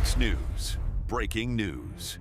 Fox News. Breaking news.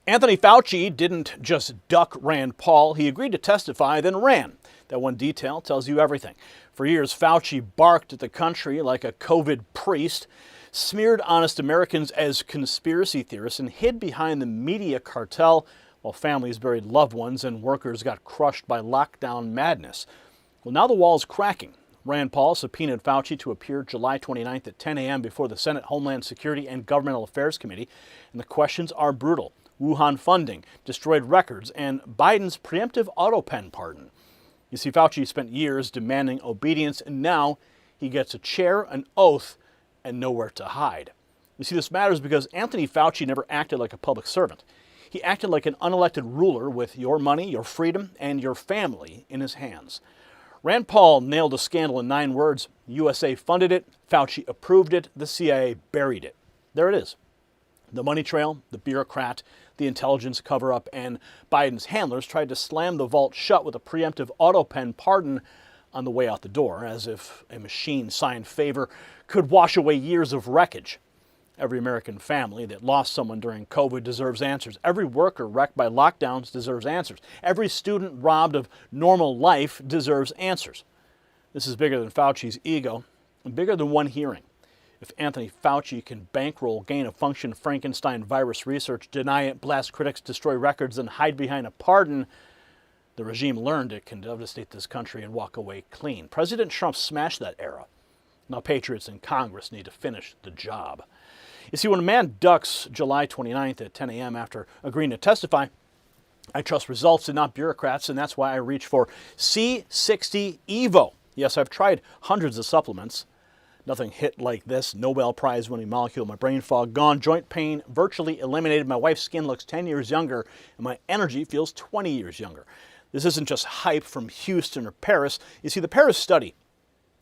Anthony Fauci didn't just duck Rand Paul. He agreed to testify, then ran. That one detail tells you everything. For years, Fauci barked at the country like a COVID priest, smeared honest Americans as conspiracy theorists, and hid behind the media cartel while families buried loved ones and workers got crushed by lockdown madness. Well, now the wall's cracking. Rand Paul subpoenaed Fauci to appear July 29th at 10 a.m. before the Senate Homeland Security and Governmental Affairs Committee, and the questions are brutal. Wuhan funding, destroyed records, and Biden's preemptive autopen pardon. You see, Fauci spent years demanding obedience, and now he gets a chair, an oath, and nowhere to hide. You see, this matters because Anthony Fauci never acted like a public servant. He acted like an unelected ruler with your money, your freedom, and your family in his hands. Rand Paul nailed a scandal in 9 words. USA funded it, Fauci approved it, the CIA buried it. There it is. The money trail, the bureaucrat, the intelligence cover-up, and Biden's handlers tried to slam the vault shut with a preemptive autopen pardon on the way out the door, as if a machine-signed favor could wash away years of wreckage. Every American family that lost someone during COVID deserves answers. Every worker wrecked by lockdowns deserves answers. Every student robbed of normal life deserves answers. This is bigger than Fauci's ego, and bigger than one hearing. If Anthony Fauci can bankroll gain-of-function Frankenstein virus research, deny it, blast critics, destroy records, and hide behind a pardon, the regime learned it can devastate this country and walk away clean. President Trump smashed that era. Now patriots in Congress need to finish the job. You see, when a man ducks July 29th at 10 a.m. after agreeing to testify, I trust results and not bureaucrats, and that's why I reach for C60 Evo. Yes, I've tried hundreds of supplements. Nothing hit like this. Nobel Prize-winning molecule. My brain fog gone. Joint pain virtually eliminated. My wife's skin looks 10 years younger, and my energy feels 20 years younger. This isn't just hype from Houston or Paris. You see, the Paris study,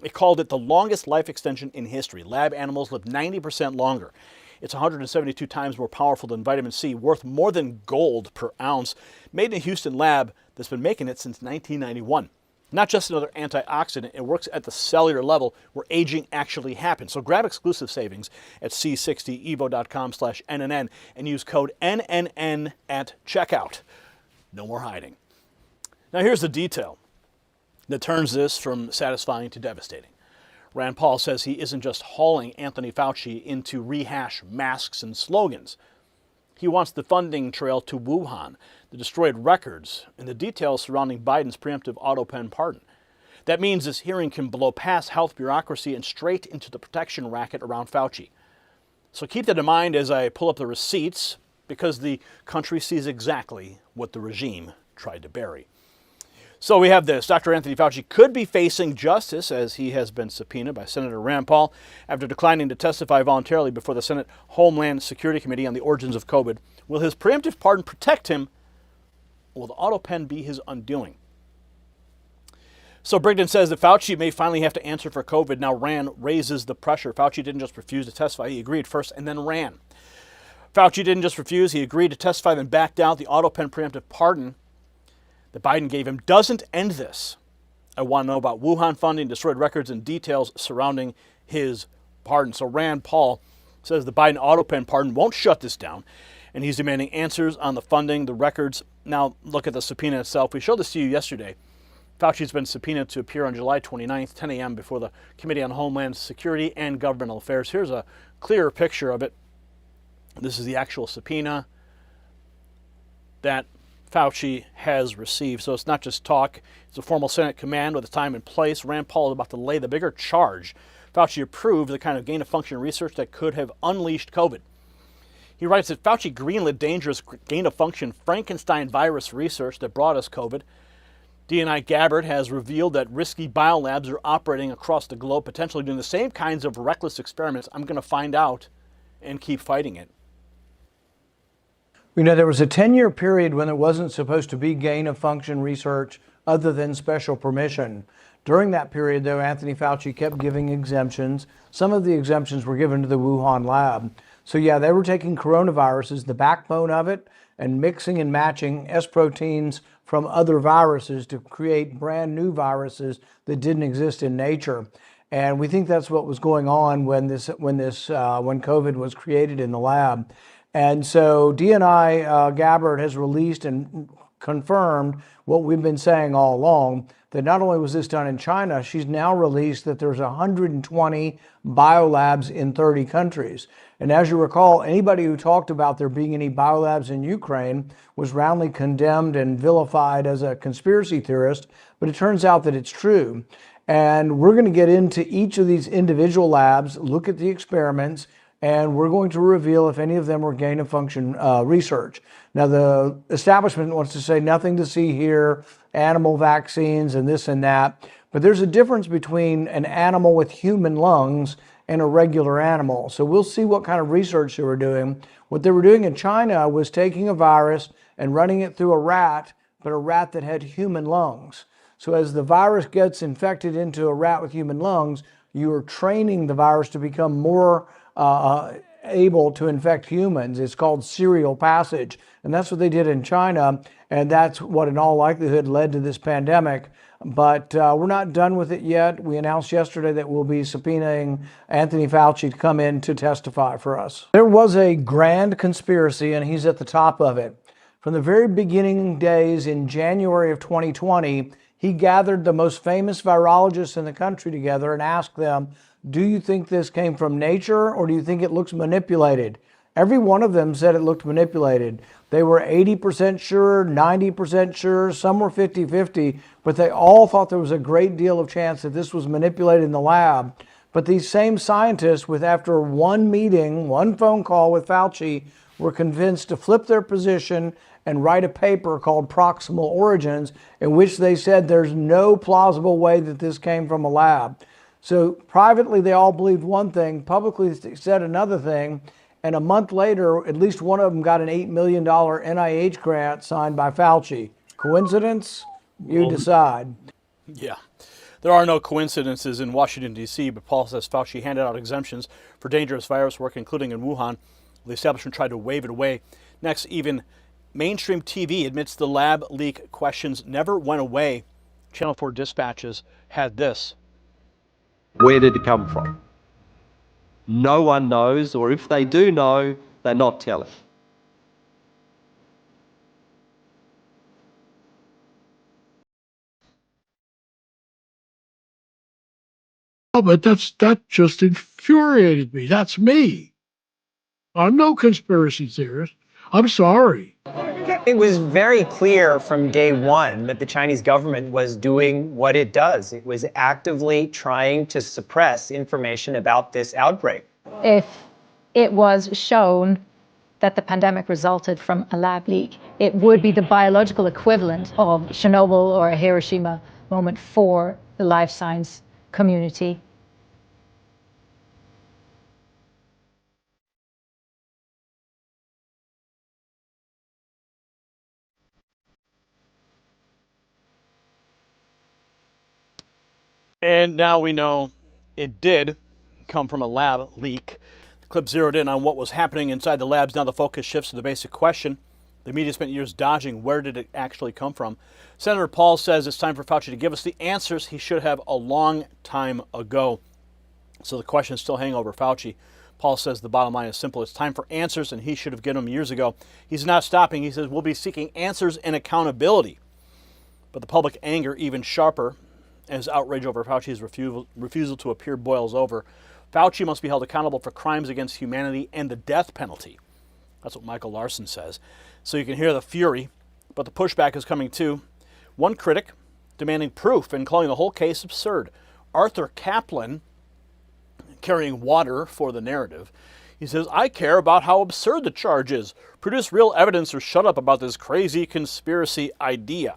it called it the longest life extension in history. Lab animals live 90% longer. It's 172 times more powerful than vitamin C, worth more than gold per ounce. Made in a Houston lab that's been making it since 1991. Not just another antioxidant, it works at the cellular level where aging actually happens. So grab exclusive savings at c60evo.com/NNN and use code NNN at checkout. No more hiding. Now here's the detail that turns this from satisfying to devastating. Rand Paul says he isn't just hauling Anthony Fauci in to rehash masks and slogans. He wants the funding trail to Wuhan, the destroyed records, and the details surrounding Biden's preemptive autopen pardon. That means this hearing can blow past health bureaucracy and straight into the protection racket around Fauci. So keep that in mind as I pull up the receipts, because the country sees exactly what the regime tried to bury. So we have this. Dr. Anthony Fauci could be facing justice as he has been subpoenaed by Senator Rand Paul after declining to testify voluntarily before the Senate Homeland Security Committee on the origins of COVID. Will his preemptive pardon protect him, or will the autopen be his undoing? So Brigden says that Fauci may finally have to answer for COVID. Now Rand raises the pressure. Fauci didn't just refuse to testify. He agreed first and then ran. Fauci didn't just refuse. He agreed to testify, then backed out. The autopen preemptive pardon that Biden gave him doesn't end this. I want to know about Wuhan funding, destroyed records, and details surrounding his pardon. So Rand Paul says the Biden autopen pardon won't shut this down, and he's demanding answers on the funding, the records. Now look at the subpoena itself. We showed this to you yesterday. Fauci's been subpoenaed to appear on July 29th, 10 a.m. before the Committee on Homeland Security and Governmental Affairs. Here's a clearer picture of it. This is the actual subpoena that Fauci has received. So it's not just talk. It's a formal Senate command with a time and place. Rand Paul is about to lay the bigger charge. Fauci approved the kind of gain-of-function research that could have unleashed COVID. He writes that Fauci greenlit dangerous gain-of-function Frankenstein virus research that brought us COVID. D&I Gabbard has revealed that risky biolabs are operating across the globe, potentially doing the same kinds of reckless experiments. I'm going to find out and keep fighting it. We know there was a 10-year period when it wasn't supposed to be gain-of-function research other than special permission. During that period, though, Anthony Fauci kept giving exemptions. Some of the exemptions were given to the Wuhan lab. So yeah, they were taking coronaviruses, the backbone of it, and mixing and matching S proteins from other viruses to create brand new viruses that didn't exist in nature. And we think that's what was going on when COVID was created in the lab. And so DNI Gabbard has released and confirmed what we've been saying all along, that not only was this done in China, she's now released that there's 120 biolabs in 30 countries. And as you recall, anybody who talked about there being any biolabs in Ukraine was roundly condemned and vilified as a conspiracy theorist, but it turns out that it's true. And we're going to get into each of these individual labs, look at the experiments, and we're going to reveal if any of them were gain-of-function research. Now, the establishment wants to say nothing to see here, animal vaccines and this and that, but there's a difference between an animal with human lungs and a regular animal. So we'll see what kind of research they were doing. What they were doing in China was taking a virus and running it through a rat, but a rat that had human lungs. So as the virus gets infected into a rat with human lungs, you are training the virus to become more able to infect humans. It's called serial passage. And that's what they did in China. And that's what in all likelihood led to this pandemic. But we're not done with it yet. We announced yesterday that we'll be subpoenaing Anthony Fauci to come in to testify for us. There was a grand conspiracy, and he's at the top of it. From the very beginning days in January of 2020, he gathered the most famous virologists in the country together and asked them, do you think this came from nature or do you think it looks manipulated? Every one of them said it looked manipulated. They were 80% sure, 90% sure, some were 50-50, but they all thought there was a great deal of chance that this was manipulated in the lab. But these same scientists, with after one meeting, one phone call with Fauci, were convinced to flip their position and write a paper called Proximal Origins, in which they said there's no plausible way that this came from a lab. So privately, they all believed one thing, publicly they said another thing, and a month later, at least one of them got an $8 million NIH grant signed by Fauci. Coincidence? You decide. Yeah. There are no coincidences in Washington, D.C., but Paul says Fauci handed out exemptions for dangerous virus work, including in Wuhan. The establishment tried to wave it away. Next, even mainstream TV admits the lab leak questions never went away. Channel 4 dispatches had this. Where did it come from? No one knows, or if they do know, they're not telling. Oh, but that just infuriated me. That's me. I'm no conspiracy theorist. I'm sorry. It was very clear from day one that the Chinese government was doing what it does. It was actively trying to suppress information about this outbreak. If it was shown that the pandemic resulted from a lab leak, it would be the biological equivalent of Chernobyl or a Hiroshima moment for the life science community. And now we know it did come from a lab leak. The clip zeroed in on what was happening inside the labs. Now the focus shifts to the basic question. The media spent years dodging. Where did it actually come from? Senator Paul says it's time for Fauci to give us the answers he should have a long time ago. So the questions still hang over Fauci. Paul says the bottom line is simple. It's time for answers, and he should have given them years ago. He's not stopping. He says we'll be seeking answers and accountability. But the public anger even sharper as outrage over Fauci's refusal to appear boils over. Fauci must be held accountable for crimes against humanity and the death penalty. That's what Michael Larson says. So you can hear the fury, but the pushback is coming too. One critic demanding proof and calling the whole case absurd. Arthur Kaplan, carrying water for the narrative, he says, I care about how absurd the charge is. Produce real evidence or shut up about this crazy conspiracy idea.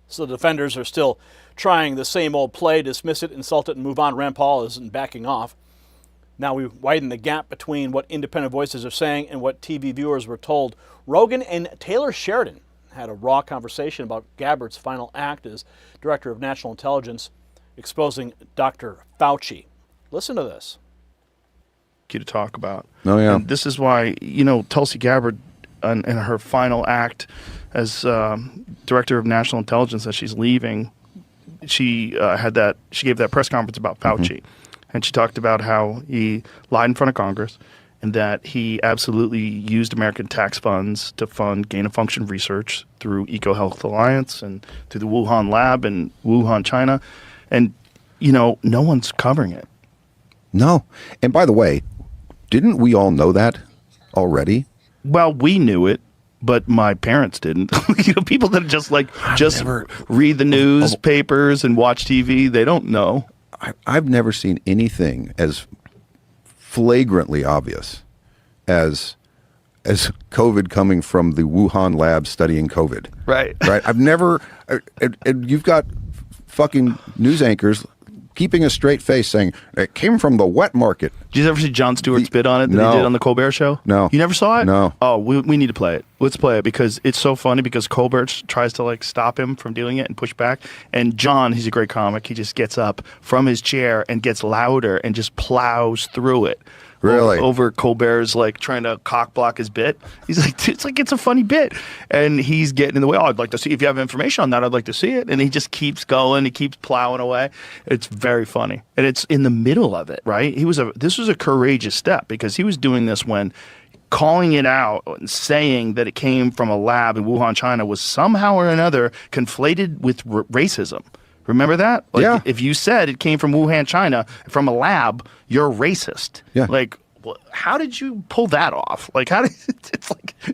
So the defenders are still trying the same old play, dismiss it, insult it, and move on. Rand Paul isn't backing off. Now we widen the gap between what independent voices are saying and what TV viewers were told. Rogan and Taylor Sheridan had a raw conversation about Gabbard's final act as Director of National Intelligence, exposing Dr. Fauci. Listen to this. To talk about. Oh, yeah. And this is why, Tulsi Gabbard in her final act as Director of National Intelligence, as she's leaving, she gave that press conference about Fauci, and she talked about how he lied in front of Congress, and that he absolutely used American tax funds to fund gain-of-function research through EcoHealth Alliance and through the Wuhan lab in Wuhan, China. And, no one's covering it. No. And by the way, didn't we all know that already? Well, we knew it, but my parents didn't. People that just read the newspapers and watch TV, they don't know. I've never seen anything as flagrantly obvious as COVID coming from the Wuhan lab studying COVID. Right. I've never, and you've got fucking news anchors keeping a straight face saying it came from the wet market. Did you ever see Jon Stewart's bit on it that he did on the Colbert Show? No. You never saw it? No. Oh, we need to play it. Let's play it because it's so funny because Colbert tries to stop him from doing it and push back. And John, he's a great comic. He just gets up from his chair and gets louder and just plows through it. Really? Over Colbert's trying to cock block his bit. He's it's a funny bit. And he's getting in the way. Oh, I'd like to see, if you have information on that, I'd like to see it. And he just keeps going. He keeps plowing away. It's very funny. And it's in the middle of it, right? This was a courageous step because he was doing this when calling it out and saying that it came from a lab in Wuhan, China was somehow or another conflated with racism. Remember that? Yeah. If you said it came from Wuhan, China, from a lab, you're racist. Yeah. How did you pull that off? It's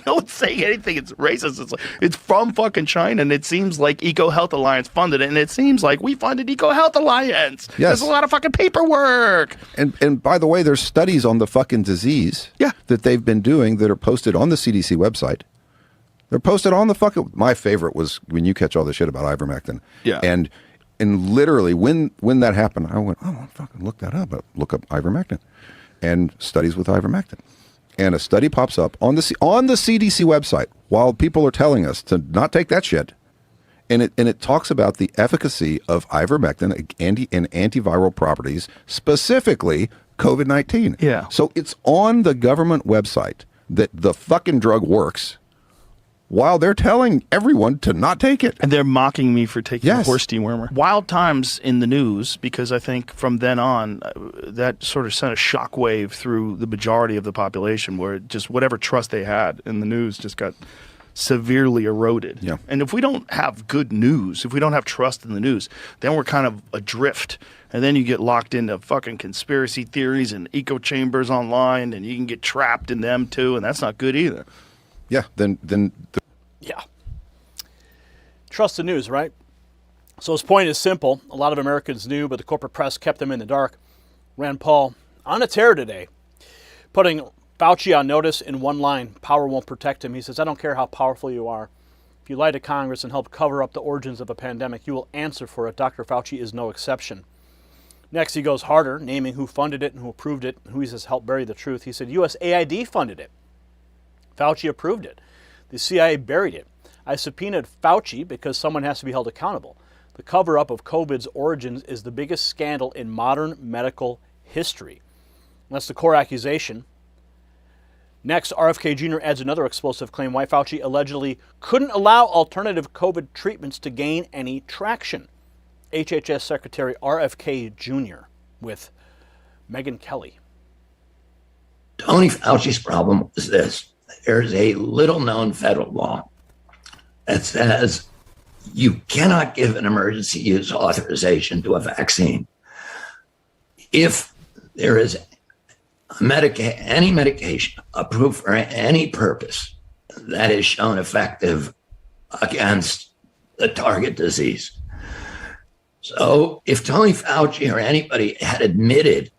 no one's saying anything. It's racist. It's from fucking China, and it seems like EcoHealth Alliance funded it, and it seems like we funded EcoHealth Alliance. Yes. There's a lot of fucking paperwork. And by the way, there's studies on the fucking disease that they've been doing that are posted on the CDC website. They're posted on the fucking. My favorite was when you catch all the shit about ivermectin. Yeah. And literally when that happened, I went, oh, I'll fucking look that up. Look up ivermectin and studies with ivermectin. And a study pops up on the CDC website while people are telling us to not take that shit. And it talks about the efficacy of ivermectin and antiviral properties, specifically COVID-19. Yeah. So it's on the government website that the fucking drug works, while they're telling everyone to not take it. And they're mocking me for taking Yes. a horse dewormer. Wild times in the news, because I think from then on, that sort of sent a shockwave through the majority of the population where just whatever trust they had in the news just got severely eroded. Yeah. And if we don't have good news, if we don't have trust in the news, then we're kind of adrift. And then you get locked into fucking conspiracy theories and echo chambers online, and you can get trapped in them too, and that's not good either. Yeah, Yeah. Trust the news, right? So his point is simple. A lot of Americans knew, but the corporate press kept them in the dark. Rand Paul on a tear today, putting Fauci on notice in one line: power won't protect him. He says, I don't care how powerful you are. If you lie to Congress and help cover up the origins of a pandemic, you will answer for it. Dr. Fauci is no exception. Next, he goes harder, naming who funded it and who approved it and who he says helped bury the truth. He said, USAID funded it. Fauci approved it. The CIA buried it. I subpoenaed Fauci because someone has to be held accountable. The cover-up of COVID's origins is the biggest scandal in modern medical history. That's the core accusation. Next, RFK Jr. adds another explosive claim why Fauci allegedly couldn't allow alternative COVID treatments to gain any traction. HHS Secretary RFK Jr. with Megyn Kelly. Tony Fauci's problem is this. There's a little-known federal law that says you cannot give an emergency use authorization to a vaccine if there is any medication approved for any purpose that is shown effective against the target disease. So if Tony Fauci or anybody had admitted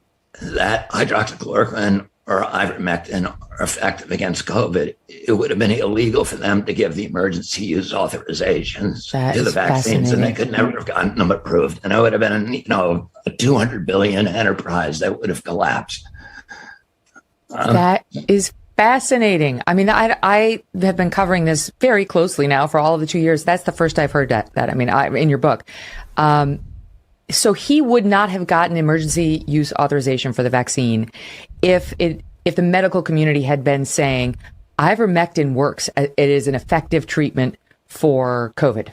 that hydroxychloroquine or ivermectin are effective against COVID, it would have been illegal for them to give the emergency use authorizations to the vaccines, and they could never have gotten them approved. And it would have been, a 200 billion enterprise that would have collapsed. That is fascinating. I mean, I have been covering this very closely now for all of the 2 years. That's the first I've heard that. I mean, in your book. So he would not have gotten emergency use authorization for the vaccine if the medical community had been saying ivermectin works. It is an effective treatment for COVID.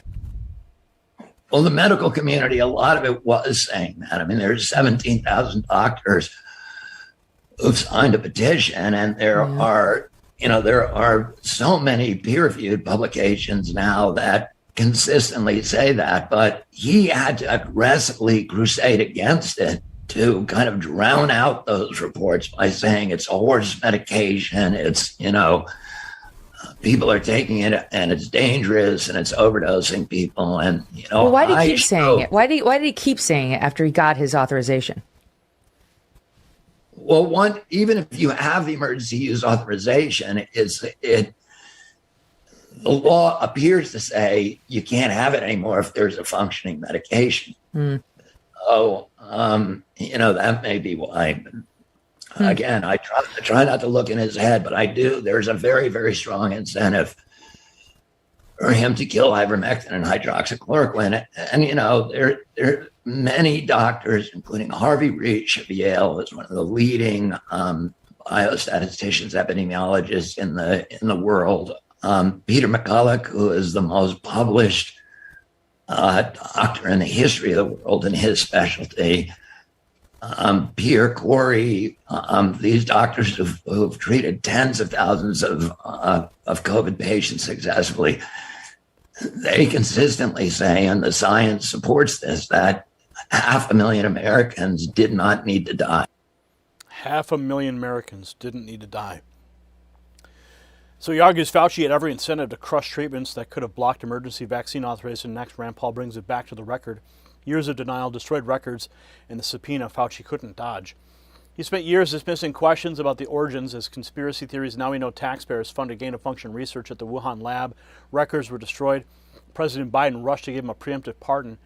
Well, the medical community, a lot of it was saying that. I mean, there's 17,000 doctors who've signed a petition, and there are so many peer-reviewed publications now that consistently say that. But he had to aggressively crusade against it to kind of drown out those reports by saying it's a horse medication, it's, people are taking it and it's dangerous and it's overdosing people. And, well, why did he keep saying it? Why did he keep saying it after he got his authorization? Well, even if you have the emergency use authorization, the law appears to say you can't have it anymore if there's a functioning medication. So, that may be why. Again, I try not to look in his head, but I do. There's a very, very strong incentive for him to kill ivermectin and hydroxychloroquine. And, there are many doctors, including Harvey Reich of Yale, who's one of the leading biostatisticians, epidemiologists in the world. Peter McCulloch, who is the most published doctor in the history of the world in his specialty. Pierre Corey, these doctors who've treated tens of thousands of COVID patients successfully, they consistently say, and the science supports this, that 500,000 Americans did not need to die. 500,000 Americans didn't need to die. So he argues Fauci had every incentive to crush treatments that could have blocked emergency vaccine authorization. Next, Rand Paul brings it back to the record. Years of denial, destroyed records, and the subpoena Fauci couldn't dodge. He spent years dismissing questions about the origins as conspiracy theories. Now we know taxpayers funded gain-of-function research at the Wuhan lab. Records were destroyed. President Biden rushed to give him a preemptive pardon.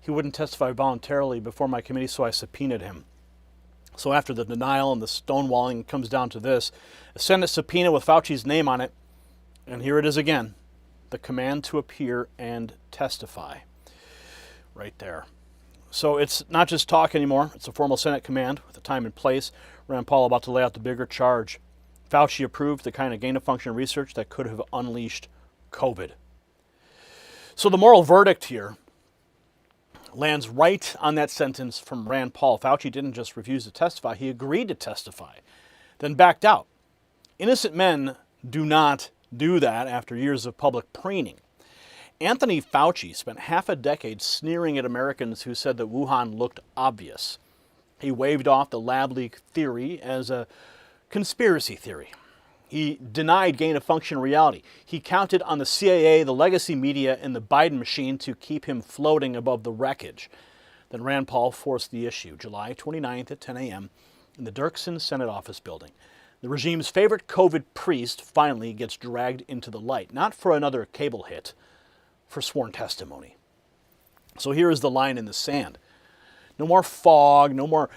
He wouldn't testify voluntarily before my committee, so I subpoenaed him. So after the denial and the stonewalling, it comes down to this. A Senate subpoena with Fauci's name on it. And here it is again. The command to appear and testify. Right there. So it's not just talk anymore. It's a formal Senate command with a time and place. Rand Paul about to lay out the bigger charge. Fauci approved the kind of gain-of-function research that could have unleashed COVID. So the moral verdict here lands right on that sentence from Rand Paul. Fauci didn't just refuse to testify. He agreed to testify, then backed out. Innocent men do not do that after years of public preening. Anthony Fauci spent half a decade sneering at Americans who said that Wuhan looked obvious. He waved off the lab leak theory as a conspiracy theory. He denied gain-of-function reality. He counted on the CIA, the legacy media, and the Biden machine to keep him floating above the wreckage. Then Rand Paul forced the issue, July 29th at 10 a.m. in the Dirksen Senate office building. The regime's favorite COVID priest finally gets dragged into the light, not for another cable hit, for sworn testimony. So here is the line in the sand. No more fog, no more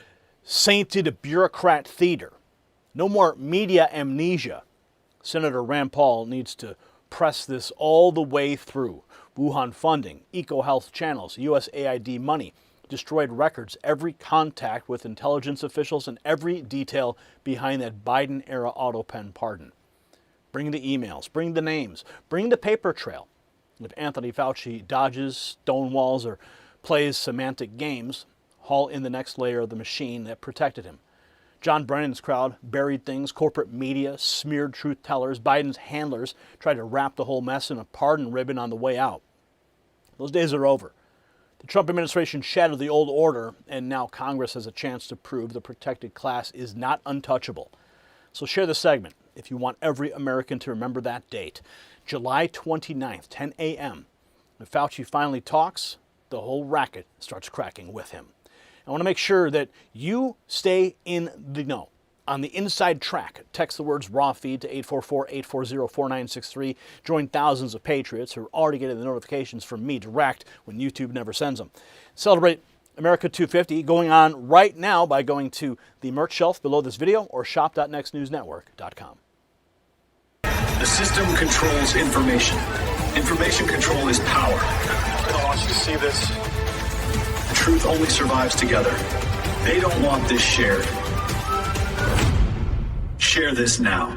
sainted bureaucrat theater, no more media amnesia. Senator Rand Paul needs to press this all the way through. Wuhan funding, EcoHealth channels, USAID money, destroyed records, every contact with intelligence officials, and every detail behind that Biden-era autopen pardon. Bring the emails, bring the names, bring the paper trail. If Anthony Fauci dodges, stonewalls, or plays semantic games, haul in the next layer of the machine that protected him. John Brennan's crowd buried things, corporate media, smeared truth tellers, Biden's handlers tried to wrap the whole mess in a pardon ribbon on the way out. Those days are over. The Trump administration shattered the old order, and now Congress has a chance to prove the protected class is not untouchable. So share the segment if you want every American to remember that date. July 29th, 10 a.m. When Fauci finally talks, the whole racket starts cracking with him. I want to make sure that you stay in the know. On the inside track, text the words raw feed to 844-840-4963. Join thousands of patriots who are already getting the notifications from me direct when YouTube never sends them. Celebrate America 250 going on right now by going to the merch shelf below this video or shop.nextnewsnetwork.com. The system controls information. Information control is power. I want you to see this. The truth only survives together. They don't want this shared. Share this now.